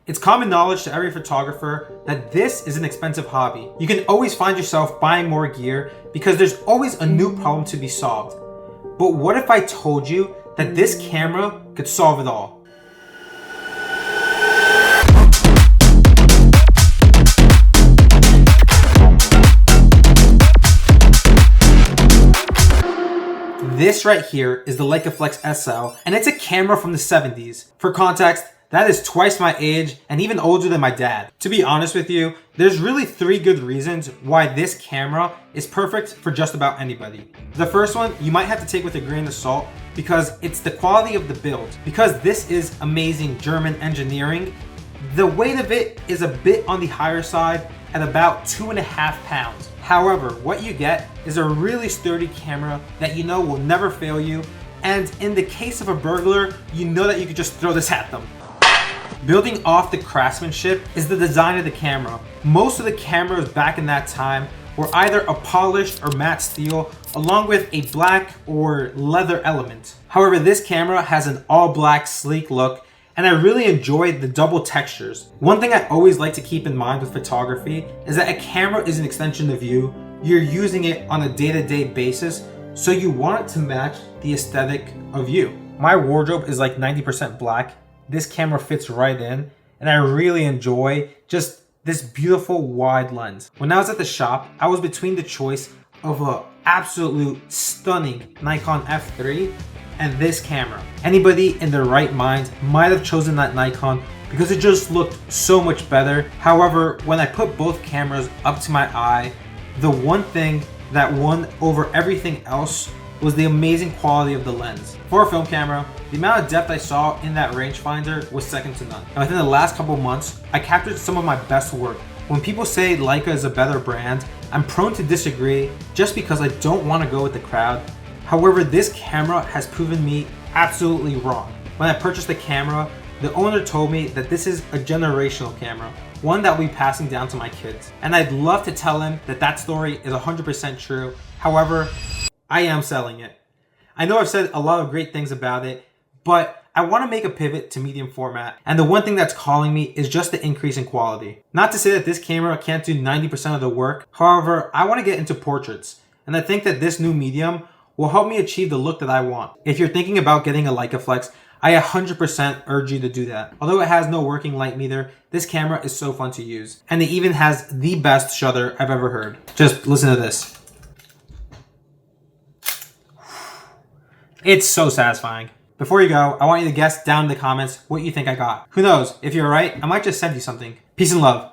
It's common knowledge to every photographer that this is an expensive hobby. You can always find yourself buying more gear because there's always a new problem to be solved. But what if I told you that this camera could solve it all? This right here is the Leica Flex SL, and it's a camera from the 70s. For context, that is twice my age and even older than my dad. To be honest with you, there's really 3 good reasons why this camera is perfect for just about anybody. The first one, you might have to take with a grain of salt because it's the quality of the build. Because this is amazing German engineering, the weight of it is a bit on the higher side at about 2.5 pounds. However, what you get is a really sturdy camera that you know will never fail you, and in the case of a burglar, you know that you could just throw this at them. Building off the craftsmanship is the design of the camera. Most of the cameras back in that time were either a polished or matte steel along with a black or leather element. However, this camera has an all black sleek look, and I really enjoyed the double textures. One thing I always like to keep in mind with photography is that a camera is an extension of you. You're using it on a day-to-day basis, so you want it to match the aesthetic of you. My wardrobe is like 90% black. This camera fits right in, and I really enjoy just this beautiful wide lens. When I was at the shop, I was between the choice of a absolute stunning Nikon F3 and this camera. Anybody in their right mind might have chosen that Nikon because it just looked so much better. However, when I put both cameras up to my eye, the one thing that won over everything else was the amazing quality of the lens. For a film camera, the amount of depth I saw in that rangefinder was second to none. And within the last couple months, I captured some of my best work. When people say Leica is a better brand, I'm prone to disagree just because I don't want to go with the crowd. However, this camera has proven me absolutely wrong. When I purchased the camera, the owner told me that this is a generational camera, one that will be passing down to my kids. And I'd love to tell him that that story is 100% true. However, I am selling it. I know I've said a lot of great things about it, but I want to make a pivot to medium format. And the one thing that's calling me is just the increase in quality. Not to say that this camera can't do 90% of the work. However, I want to get into portraits. And I think that this new medium will help me achieve the look that I want. If you're thinking about getting a Leica Flex, I 100% urge you to do that. Although it has no working light meter, this camera is so fun to use. And it even has the best shutter I've ever heard. Just listen to this. It's so satisfying. Before you go, I want you to guess down in the comments what you think I got. Who knows, if you're right, I might just send you something. Peace and love.